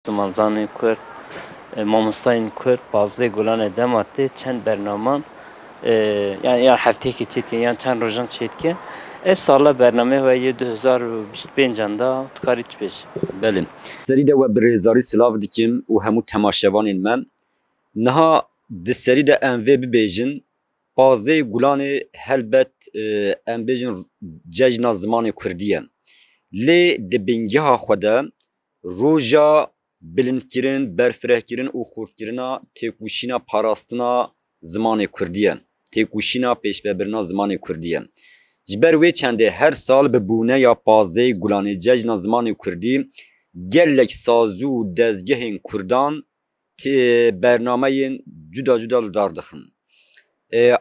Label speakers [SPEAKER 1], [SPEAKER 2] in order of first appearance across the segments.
[SPEAKER 1] استمانزان کرد ماموستاین کرد بازه گلان دماته چند برنامه yani ya haftaki çetken yani çend rojan çetken ev sala برنامه و 2025 anda tkariç beş.
[SPEAKER 2] Belin. Seri de ve birezari silav dikim u hemu temaşevanên me. Niha di serî de em vê bibêjin bazê gulanê helbet em bêjin cejna zimanê Kurdî ye. Lê di bingeha xwe de roja bilindkirin, berfirehkirin û xurtkirina têkuşîna parastina zimanê Kurdî ye. Têkuşîna pêşvebirina zimanê Kurdî ye. Ji ber wê çendê her sal bi bûneya bazê gulanê cejna zimanê Kurdî gelek sazû û dezgehên Kurdan bernameyên cuda cuda li dar dixin.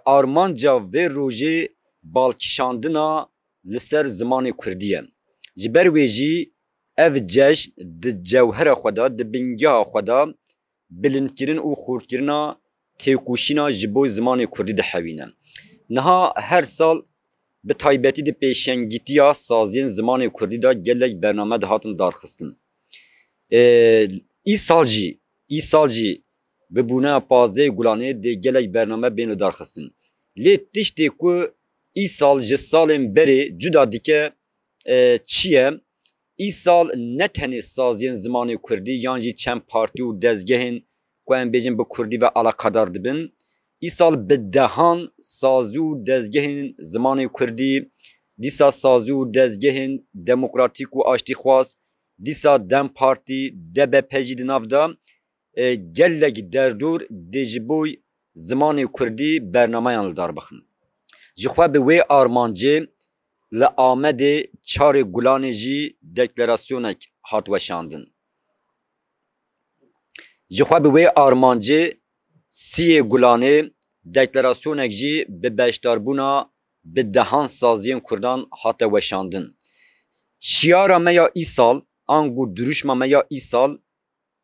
[SPEAKER 2] Armanca vê rojê balkişandina li ser zimanê Kurdî ye. Ji ber wê jî ev cejn di cewhera xwe de di bingeha xwe de bilindkirin û xurtkirina têkuşîna ji bo zimanê Kurdî dihewîne. Niha her sal bi taybetî di pêşengîtiya saziyên zimanê Kurdî de gelek bername dihatin darxistin. Îsal jî bi bûneya pazê gulanê dê gelek bername bên li darxistin. Lê tiştê ku îsal ji salên berê cuda dike çi ye? İsal ne tenê saziyên zimanê Kurdî yan jî çend partî û dezgehên ku em bêjin bi Kurdî ve alakadar dibin. İsal bi dehan sazî û dezgehên zimanê Kurdî, dîsa sazî û dezgehên demokratîk û aştîxwaz, dîsa Dem Partî, DBP jî di nav de gelek derdor dê ji bo zimanê Kurdî bernameyan li dar bixin. Ji xwe bi wê armancê li Amedê çarê gulanê jî deklarasyonek hat weşandin. Ji xwe bi wê armancê siyê gulanê deklarasyonek jî bi beşdarbûna bi dehan saziyên Kurdan hate weşandin. Şiara me ya îsal an got duruşma me ya îsal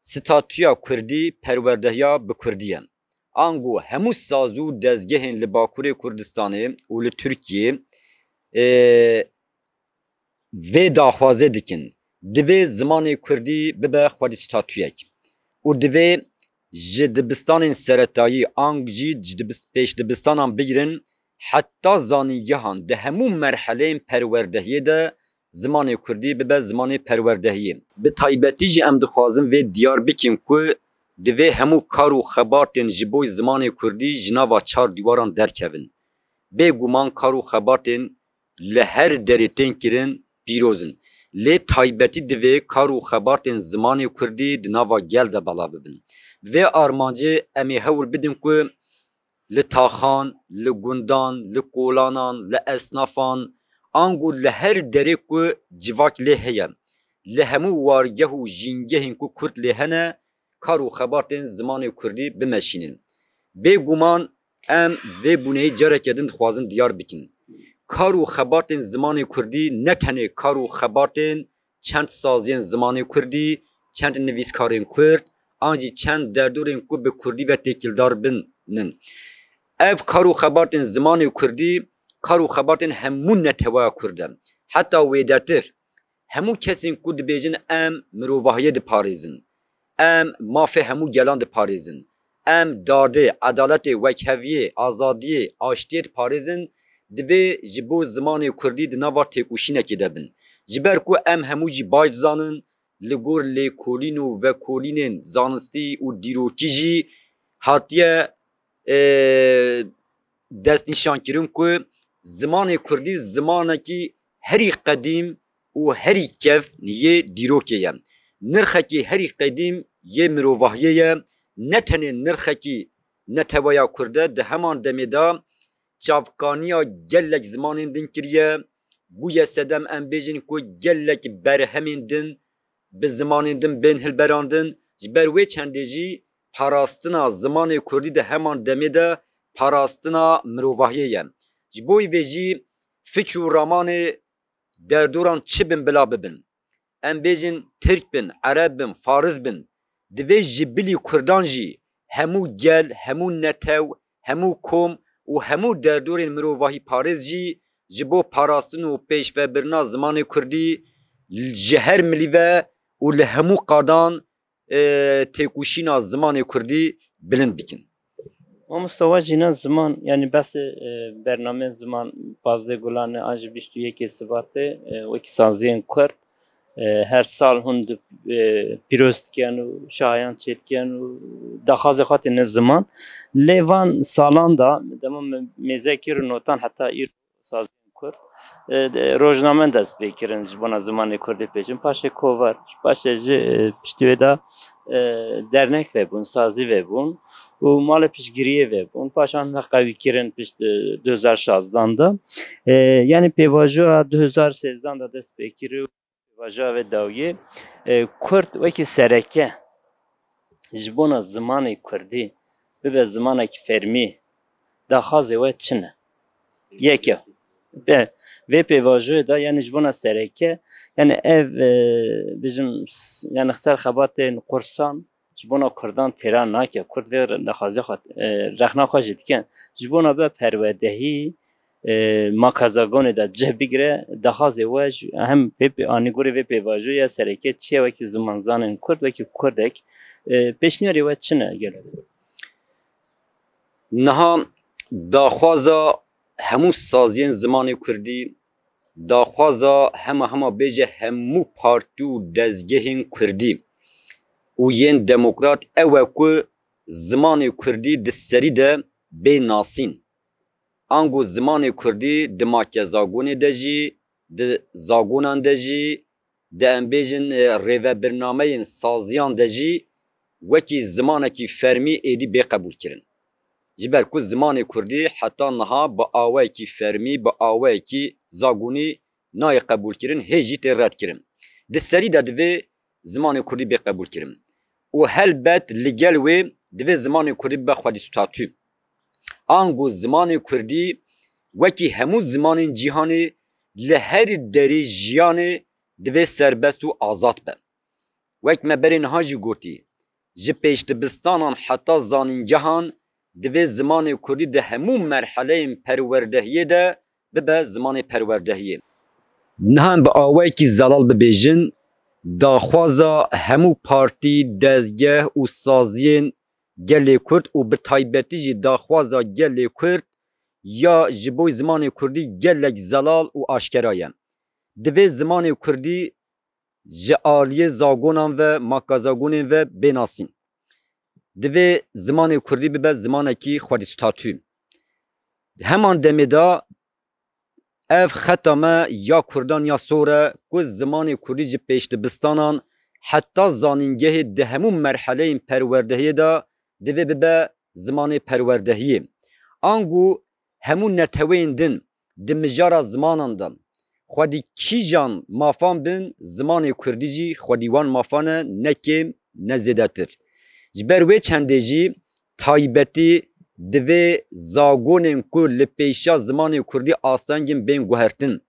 [SPEAKER 2] statûya Kurdî perwerdehiya bi Kurdî ye. An got hemû saz û dezgehên li Bakurê Kurdistanê û li Tirkiyê vê daxwazê dikin. Divê zimanê Kurdî bibe xwedî statûyek. û divê ji dibistanên seretayî an jî pêşdibistanan bigirin heta zanîgehan di hemû merheleyên perwerdehiyê de zimanê Kurdî bibe zimanê perwerdehiyê. Bi taybetî jî em dixwazin vê diyar bikin ku divê hemû kar û xebatên ji bo zimanê Kurdî ji nava çar dîwaran derkevin. Bêguman kar û xebatên li her derê tên kirin pîrozin. Lê taybetî divê kar û xebatên zimanê Kurdî di nava gel de bela bibin. Vê armancê em ê hewl bidin ku li taxan, li gundan, li kolanan, li esnafan an got li her derê ku civak lê heye. Li hemû wargeh û jîngehên ku Kurd lê hene kar û xebatên zimanê Kurdî bimeşînin. Bêguman em vê bûneyî carekê din dixwazin diyar bikin. Kar û xebatên zimanê Kurdî ne tenê kar û xebatên çend saziyên zimanê Kurdî, çend nivîskarên Kurd, an jî çend derdorên ku bi Kurdî ve têkildar binin. Ev kar û xebatên zimanê Kurdî, kar û xebatên hemû netewaya Kurd e. Heta wê dertir, hemû kesên ku dibêjin em mirovahiyê diparêzin. Em mafê hemû gelan diparêzin. Em dadê, edaletê, wekheviyê, azadiyê, aştiyê diparêzin, divê ji bo zimanê Kurdî di nava têkuşînekê de bin. Ji ber ku em hemû jî baş zanin, li gor lêkolîn û vekolînên zanistî û dîrokî jî hatiye destnîşankirin ku zimanê Kurdî zimanekî herî qedîm û herî kevn yê dîrokê ye. Nirxekî herî qedîm yê mirovahiyê ye. Ne tenê nirxekî netewaya Kurd e di heman demê de çavkaniya gelek zimanên din kiriye. Bûye sedem em bêjin ku gelek berhemên din bi zimanên din bên hilberandin. Ji ber wê çendê jî parastina zimanê Kurdî de heman demê de parastina mirovahiyê ye. Ji bo vê jî fikr û ramanê derdoran çi bin bila bibin. Em bêjin Tirk bin, Ereb bin, Fariz bin. Divê ji bilî Kurdan jî hemû gel, hemû netew, hemû kom û hemû derdorên mirovahî parêz jî ji bo parastin û pêşvebirina zimanê Kurdî ji her milîve û li hemû qadan têkuşîna zimanê Kurdî bilind bikin.
[SPEAKER 1] Mustafa jîna ziman yani bes bername ziman bazı gulan aj biştu yekê sivatê wekî saziyên Kurd her sal hûn pîroz dikin û şayan çêdikin û daxwazê xwe tê ne ziman lê van salan da dema mêzekî notan heta îro saziyên Kurd rojname dest pê kirin ji bona zimanê Kurdî pêçin paşê kovar paşê jî piştî wê de dernek vebûn sazî vebûn û malê piştgiriyê vebûn paşan qewî kirin pişt 2016 da yani pêvajoya 2013 da dest pê kiriye pêvajoya vê dawiyê Kurd wekî sereke ji bona zimanê Kurdî bibe zimanekî fermî daxwazê we çi ne? Yeke vê pêvajoyê da yani ji bona sereke yani ev bijim yani ser xebatên qursan ji bona Kurdan têra nake Kurd vê daxwazê xwe rexna xwe jî dikin ji bona be perwerdehî makazagonê de cih bigire daxwazê we hem anîgorê vê pêvajoya sereke çi ye wekî zimanzanên Kurd wekî Kurdek pêşniyarê we çi ne gelo?
[SPEAKER 2] Niha daxwaza hemû saziyên zimanê Kurdî daxwaza hema bêje hemû partî û dezgehên Kurdî û yên demokrat ew e ku zimanê Kurdî di serî de bê nasîn. Ango zimanê Kurdî di makezagonê de jî di zagonan de jî di em bêjin rêvebirnameyên saziyan de jî wekî zimanekî fermî êdî bêqebûl kirin. Ji ber ku zimanê Kurdî heta niha bi awayekî fermî bi awayekî zagonî nayê qebûl kirin hê jî tê red kirin. Di serî de divê zimanê Kurdî bêqebûl kirin. û helbet li gel wê divê zimanê Kurdî bibe xwedîstatû. Ango zimanê Kurdî wekî hemû zimanên cîhanê li herî derê jiyanê divê serbest û azad be. Wek me berê niha jî gotî ji pêşdibistanan heta zanîngehan divê zimanê Kurdî di hemû merheleyên perwerdehiyê de bibe zimanê perwerdehiyê. Niha em bi awayekî zelal bibêjin daxwaza hemû partî, dezgeh û saziyên gelê Kurd û bi taybetî jî daxwaza gelê Kurd ya ji bo zimanê Kurdî gelek zelal û aşkera ye. Divê zimanê Kurdî ji aliyê zagonan ve makazagonên ve bênasîn. Divê zimanê Kurdî bibe zimanekî xwedîstatû. Heman demê da ev xeta me ya Kurdan ya sor e ku zimanê Kurdî ji pêşdibistanan heta zanîngehê di hemû merheleyên perwerdehiyê da divê bibe zimanê perwerdehiyê. Ango hemû neteweyên din di mijara zimanan de xwedî kîjan mafan bin zimanê Kurdî jî xwedî wan mafan e ne kêm ne zêdetir. Ji ber wê çendê jî taybetî divê zagonên ku li pêşa zimanê Kurdî asengên bên guhertin.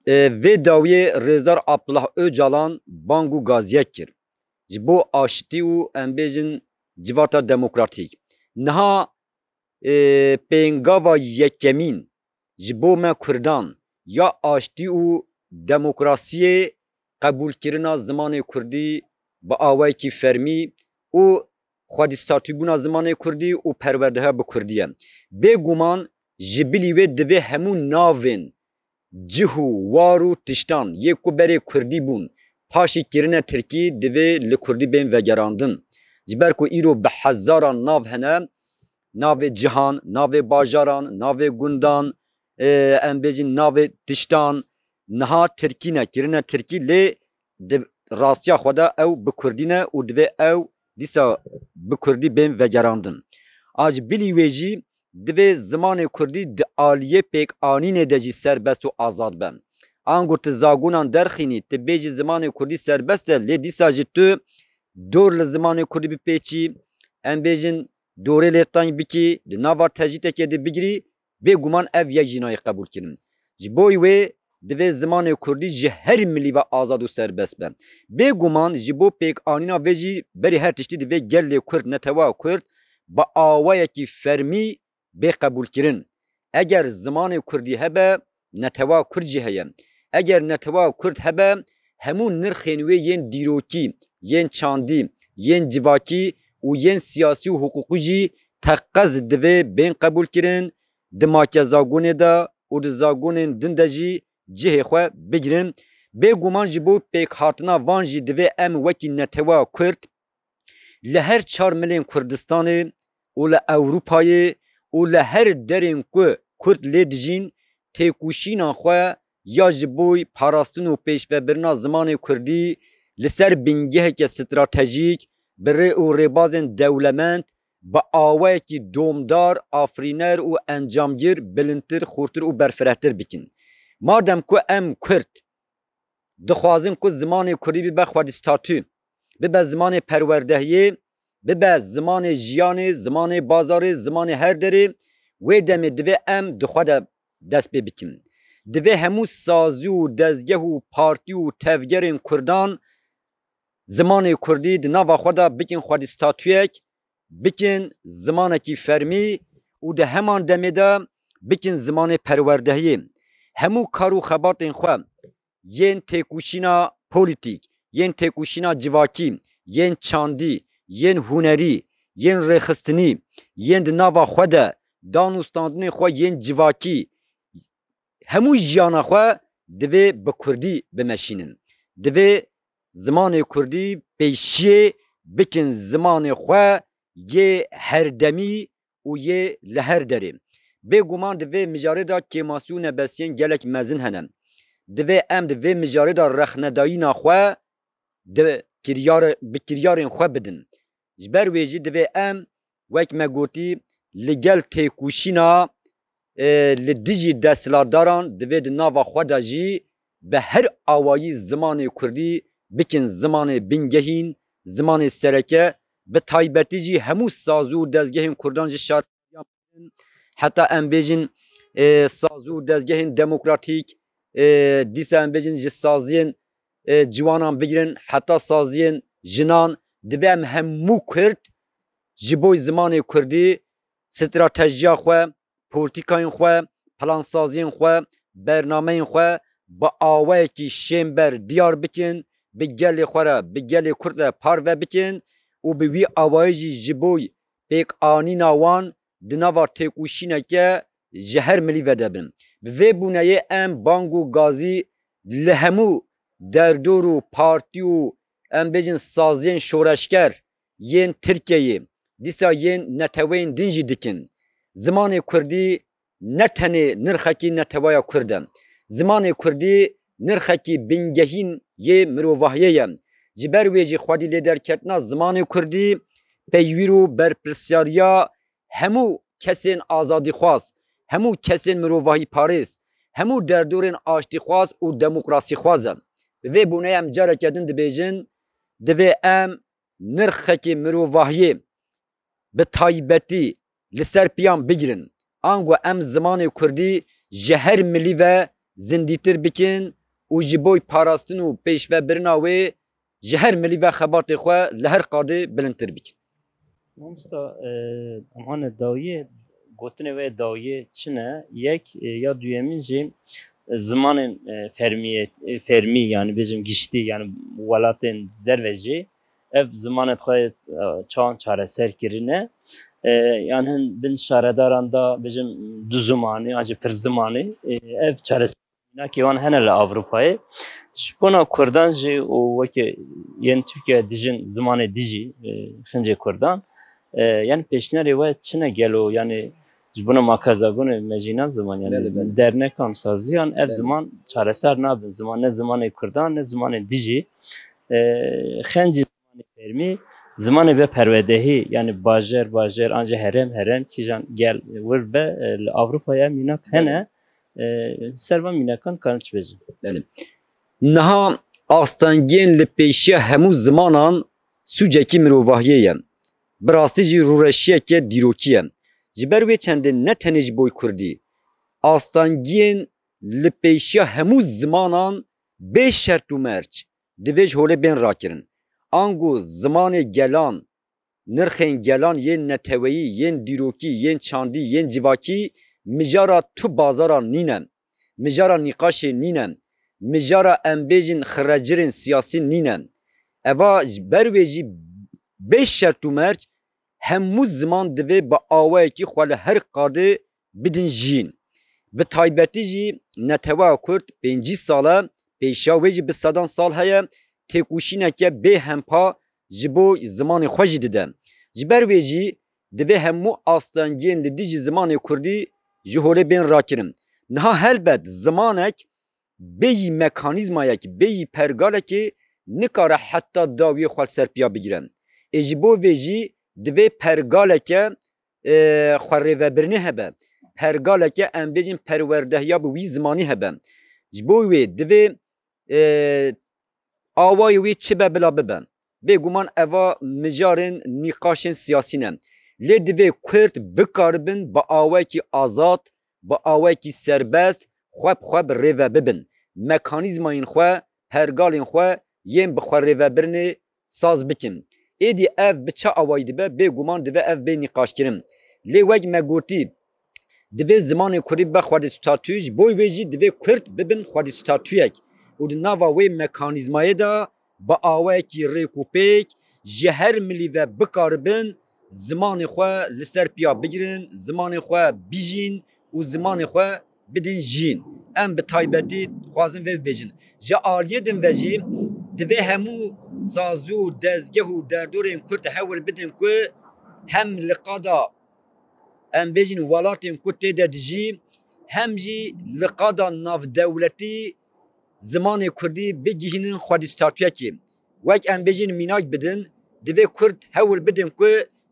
[SPEAKER 2] Vê dawiyê Rêzar Abdullah Öcalan bang û gaziyek kir ji bo aştî û em bêjin civata demokratîk. Niha pêngava yekemîn ji bo me Kurdan ya aştî û demokrasiyê qebûlkirina zimanê Kurdî bi awayekî fermî û xwedîstatûbûna zimanê Kurdî û perwerdehiya bi Kurdî ye. Bêguman ji bilî wê divê hemû navên cih û war û tiştan yê ku berê Kurdî bûn paşî kirine Tirkî divê li Kurdî bên vegerandin. Ji ber ku îro bi hezaran nav hene, navê cihan, navê bajaran, navê gundan, em bêjin navê tiştan, niha Tirkî ne kirine Tirkî lê di rastiya xwe de ew bi Kurdî ne û divê ew dîsa bi Kurdî bên vegerandin. A ji bilî wê jî divê zimanê Kurdî di aliyê pêkanînê de jî serbest û azad be. Ango tu zagonan derxînî tu bêjî zimanê Kurdî serbest e lê dîsa jî tu dor li zimanê Kurdî bipêçî, em bêjin dorê lêtayî bikî, di nava tecîtekê de bigirî, bêguman ev yek jî nayê qebûl kirin. Ji bo wê divê zimanê Kurdî ji herî milî ve azad û serbest be. Bêguman ji bo pêkanîna vê jî berê her tiştî divê gelê Kurd netewa Kurd bi awayekî fermî bêqebûl kirin. Eger zimanê Kurdî hebe netewa Kurd jî heye. Eger netewa Kurd hebe hemû nirxên wê yên dîrokî, yên çandî, yên civakî û yên siyasî û hukukî jî teqez divê bên qebûl kirin, di makezagonê de û di zagonên din de jî cihê xwe bigirin. Bêguman ji bo pêkhatina van jî divê em wekî Netewaya Kurd li her çar milên Kurdistanê û li Ewropayê û li her derên ku Kurd lê dijîn têkuşîna xwe ya ji bo parastin û pêşvebirina zimanê Kurdî li ser bingeheke stratejîk bi rê û rêbazên dewlemend bi awayekî domdar, afrîner û encamgir bilindtir, xurtir û berfirehtir bikin. Madem ku em Kurd dixwazin ku zimanê Kurdî bibe xwedîstatû, bibe zimanê perwerdehiyê, bibe zimanê jiyanê, zimanê bazarê, zimanê her derê, wê demê divê em di xwe de dest pê bikin. Divê hemû sazî û dezgeh û partî û tevgerên Kurdan zimanê Kurdî di nava xwe de bikin xwedîstatûyek, bikin zimanekî fermî û di heman demê de bikin zimanê perwerdehiyê. Hemû kar û xebatên xwe yên têkuşîna polîtîk, yên têkuşîna civakî, yên çandî, yên hunerî, yên rêxistinî, yên di nava xwe de danûstandinê xwe yên civakî, hemû jiyana xwe divê bi Kurdî bimeşînin. Divê zimanê Kurdî pêşiyê bikin zimanê xwe yê herdemî û yê li her derê. Bêguman divê mijarê de kêmasî û nebesiyên gelek mezin hene. Divê em di vê mijarê de rexnedayîna xwe bi kiryarên xwe bidin. Ji ber wê jî divê em wek me gotî li gel têkuşîna li dijî desthilatdaran divê di nava xwe de jî bi her awayî zimanê Kurdî bikin zimanê bingehîn, zimanê sereke, bi taybetî jî hemû sazû û dezgehên Kurdan ji şariyan bikin. Heta em bêjin sazû û dezgehên demokratîk, dîsa em bêjin ji saziyên ciwanan bigirin, heta saziyên jinan, divê em hemû Kurd ji bo zimanê Kurdî stratejiya xwe, polîtîkayên xwe, plansaziyên xwe, bernameyên xwe bi awayekî şêmber diyar bikin, bi gelê xwe re, bi gelê Kurd re parve bikin û bi wî awayî jî ji bo pêkanîna wan di nava têkuşîneke ji her milî ve de bin. Bi vê bûneyê em bang û gazî li hemû derdor û partî û em bêjin saziyên şoreşker yên Tirkiyeyê, dîsa yên neteweyên din jî dikin. Zimanê Kurdî ne tenê nirxekî Netewaya Kurd e. Zimanê Kurdî nirxekî bingehîn yê mirovahiyê ye. Ji ber wê jî xwedî lêderketina zimanê Kurdî peywîr û berpirsyariya hemû kesên azadîxwaz, hemû kesên mirovahî parêz, hemû derdorên aştîxwaz û demokrasîxwaz e. Bi vê bûneyê em careke din dibêjin divê em nirxekî mirovahiyê bi taybetî li ser piyan bigirin. Ango em zimanê Kurdî ji her milî ve zindîtir bikin û ji bo parastin û pêşvebirina wê ji her milî ve xebatê xwe li her qadê bilindtir bikin.
[SPEAKER 1] Mamsta amane dawiyê gotinê wê dawiyê çi ne? Yek ya duyemîn jî zimanên fermî yani bêjim giştî yani welatên derve jî ev zimanê xwe çawan çareser kirine. Yani hin bin şaredaran da bêjim du zimanê acî pir zimanê ev çareserînakê wan hene li Avrupayê. Ji bona Kurdan jî û wekî yên Tirkiye dijin zimanê dijî hincê Kurdan yani pêşnerê we çi ne gelo yani ji bona makazagonê me jî naziman yani dernekan saziyan ev ziman çareser nabin. Ziman ne zimanê Kurdan ne zimanê dijî xencî zimanê fermî zimanê ve perwedehî yani bajer anca herem kîjan gel wir be li Avrupaya mînak hene serva mînakan karin çi bêjin.
[SPEAKER 2] Niha astengiyên li pêşiya hemû zimanan sûcekî mirovahiyê ye. Bi rastî jî rûreşiyeke dîrokî ye. Ji ber wê çendê ne tenê ji bo Kurdî, astengiyên li pêşiya hemû zimanan bê şert û merc divê ji holê bên rakirin. Ango zimanê gelan, nirxên gelan yên neteweyî, yên dîrokî, yên çandî, yên civakî mijara tu bazaran nîne, mijara nîqaşê nîne, mijara embejin xiracirin siyasi ninen. Eva berveci 5 şertu merç hemû ziman divê bi awayekî xwe li her qadê bidin jîn. Bi taybetî jî Netewa Kurd 5 sala pêşa wê jî bi sedan sal heye têkuşîneke bê hempa ji bo zimanê xwe jî dide. Ji ber wê jî divê hemû astengiyên li dijî zimanê Kurdî ji holê bên rakirin. Niha helbet zimanek bêyî mekanîzmayek, bêyî pergalekê nikare heta dawiyê xwe serpiya bigire. Ji bo vê jî divê pergaleke xwe rêvebirinê hebe. Pergaleke em bêjin perwerdehiya bi wî zimanî hebe. Ji bo wê divê awayê wê çi be bila bibe. Bêguman eva mijarên nîqaşên siyasî ne. Lê divê Kurd bikaribin bi awayekî azad, bi awayekî serbest xwe bi xwe bi rêve bibin. Mekanîzmayên xwe, pergalên xwe yên bi xwe rêvebirinê saz bikin. Êdî ev bi çi awayî dibe bêguman dibe ev bê nîqaşkirin. Lê wek me gotî divê zimanê Kurdî bibe xwedîstatuî ji bo wê jî divê Kurd bibin xwedîstatûyek. û di nava wê mekanîzmayê de bi awayekî rêk û pêk ji her milî ve bikaribin zimanê xwe li ser piya bigirin, zimanê xwe bijîn û zimanê xwe bidin jîn. Em bi taybetî dixwazin vê bibêjin. Ji aliyê din ve jî divê hemû sazû, dezgeh û derdorên Kurd hewil bidin ku hem li qada em bêjin welatên Kurd têde dijî hem jî li qada navdewletî zimanê Kurdî bigihînin xwedîstatûyekê. Wek em bêjin mînak bidin, divê Kurd hewil bidin ku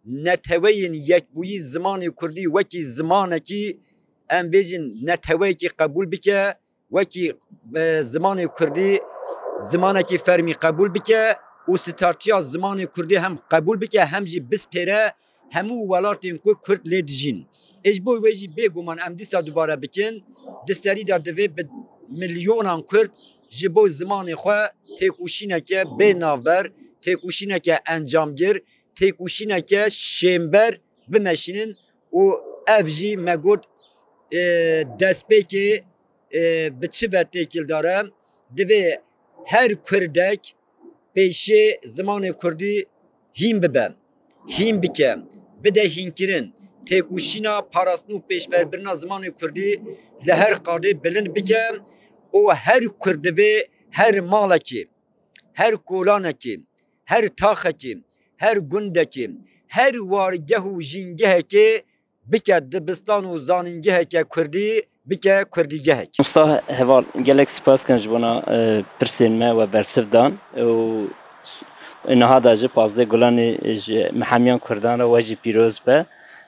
[SPEAKER 2] neteweyên yekbûyî zimanê Kurdî wekî zimanekî em bêjin neteweyekî qebûl bike, wekî zimanê Kurdî zimanekî fermî qebûl bike û startiya zimanê Kurdî hem qebûl bike hem jî bispêre hemû welatên ku Kurd lê dijîn. Ji bo wê jî bêguman em dîsa dubare bikin, di serî de divê bi milyonan Kurd ji bo zimanê xwe têkuşîneke bê navber, têkuşîneke encamgir, têkuşîneke şêmber bimeşînin û ev jî me got destpêkê bi çi ve têkildar e divê her Kurdek pêşê zimanê Kurdî hîn bibe, hîn bike, bide hînkirin, têkuşîna parastin û pêşverbirina zimanê Kurdî li her qadê bilind bike û her Kurd divê her malekî, her kolanekî, her taxekî, her gundekî, her wargeh û jîngehekê bike dibistan û zanîngeheke Kurdî bike Kurdîgehek.
[SPEAKER 1] Mustafa heval gelek spas kan ji bona pirsên me ve bersiv dan û niha da jî pazdeh gulanê ji mihemiyan Kurdan re we jî pîroz be.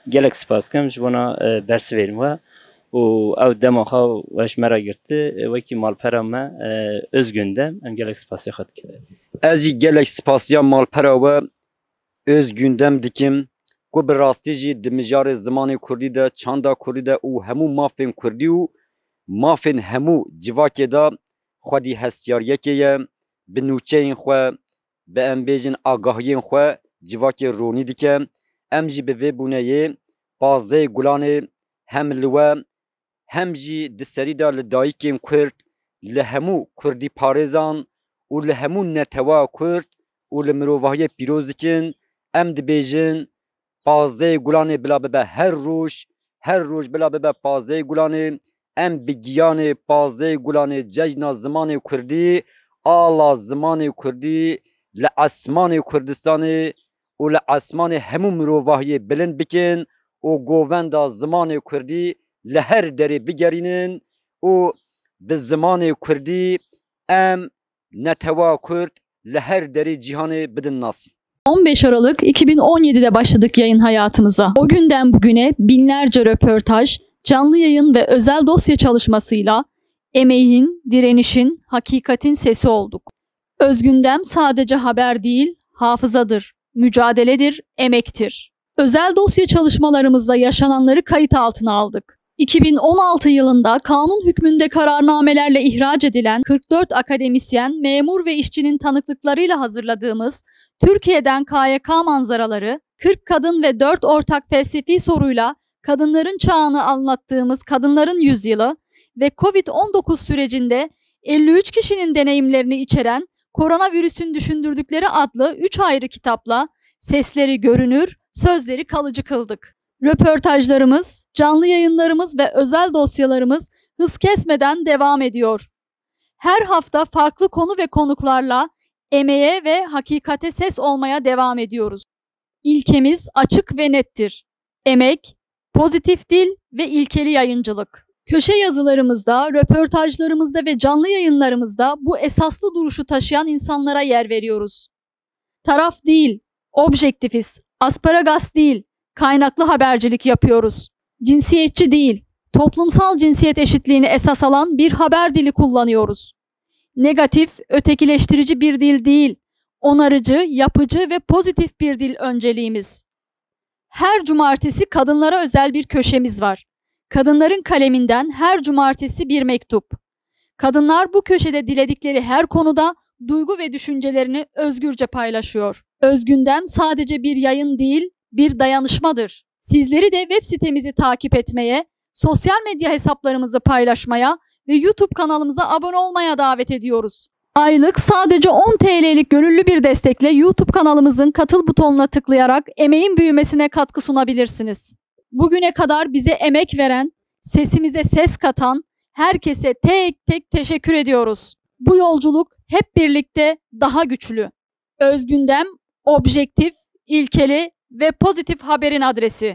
[SPEAKER 1] Gelek spas kim ji bona bersivên we û ew dema xwe weş me re girti wekî malpera me Özgün de em gelek spasiyê xwe dikim.
[SPEAKER 2] Ez jî gelek spasiya malpera we Özgün dikim ku bi rastî jî di mijarê zimanê Kurdî de, çanda Kurdî de û hemû mafên Kurdî û mafên hemû civakê de xwedî hestiyariyekê ye, bi nûçeyên xwe, bi em bêjin agahiyên xwe civakê ronî dike. Em jî bi vê bûneyê pazdehê gulanê hem li we hem jî di serî de li dayîkên Kurd, li hemû Kurdî parêzan û li hemû netewa Kurd û li mirovahiyê pîroz dikin. Em dibêjin pazdehê gulanê bila bibe her roj bila bibe pazdehê gulanê. Em bi giyanê pazdehê gulanê cejna zimanê Kurdî, ala zimanê Kurdî li esmanê Kurdistanê û li esmanê hemû mirovahiyê bilind bikin û govenda zimanê Kurdî li her derê bigerînin û bi zimanê Kurdî em netewa Kurd li her derê cîhanê bidin nasîn.
[SPEAKER 3] 15 Aralık 2017'de başladık yayın hayatımıza. O günden bugüne binlerce röportaj, canlı yayın ve özel dosya çalışmasıyla emeğin, direnişin, hakikatin sesi olduk. Özgündem sadece haber değil, hafızadır, mücadeledir, emektir. Özel dosya çalışmalarımızda yaşananları kayıt altına aldık. 2016 yılında kanun hükmünde kararnamelerle ihraç edilen 44 akademisyen, memur ve işçinin tanıklıklarıyla hazırladığımız Türkiye'den KYK manzaraları, 40 kadın ve 4 ortak felsefi soruyla kadınların çağını anlattığımız Kadınların Yüzyılı ve Covid-19 sürecinde 53 kişinin deneyimlerini içeren Koronavirüsün Düşündürdükleri adlı 3 ayrı kitapla sesleri görünür, sözleri kalıcı kıldık. Röportajlarımız, canlı yayınlarımız ve özel dosyalarımız hız kesmeden devam ediyor. Her hafta farklı konu ve konuklarla emeğe ve hakikate ses olmaya devam ediyoruz. İlkemiz açık ve nettir. Emek, pozitif dil ve ilkeli yayıncılık. Köşe yazılarımızda, röportajlarımızda ve canlı yayınlarımızda bu esaslı duruşu taşıyan insanlara yer veriyoruz. Taraf değil, objektifiz, asparagas değil, kaynaklı habercilik yapıyoruz. Cinsiyetçi değil, toplumsal cinsiyet eşitliğini esas alan bir haber dili kullanıyoruz. Negatif, ötekileştirici bir dil değil, onarıcı, yapıcı ve pozitif bir dil önceliğimiz. Her cumartesi kadınlara özel bir köşemiz var. Kadınların kaleminden her cumartesi bir mektup. Kadınlar bu köşede diledikleri her konuda duygu ve düşüncelerini özgürce paylaşıyor. Özgündem sadece bir yayın değil, bir dayanışmadır. Sizleri de web sitemizi takip etmeye, sosyal medya hesaplarımızı paylaşmaya ve YouTube kanalımıza abone olmaya davet ediyoruz. Aylık sadece 10 TL'lik gönüllü bir destekle YouTube kanalımızın katıl butonuna tıklayarak emeğin büyümesine katkı sunabilirsiniz. Bugüne kadar bize emek veren, sesimize ses katan herkese tek tek teşekkür ediyoruz. Bu yolculuk hep birlikte daha güçlü. Özgündem, objektif, ilkeli ve pozitif haberin adresi.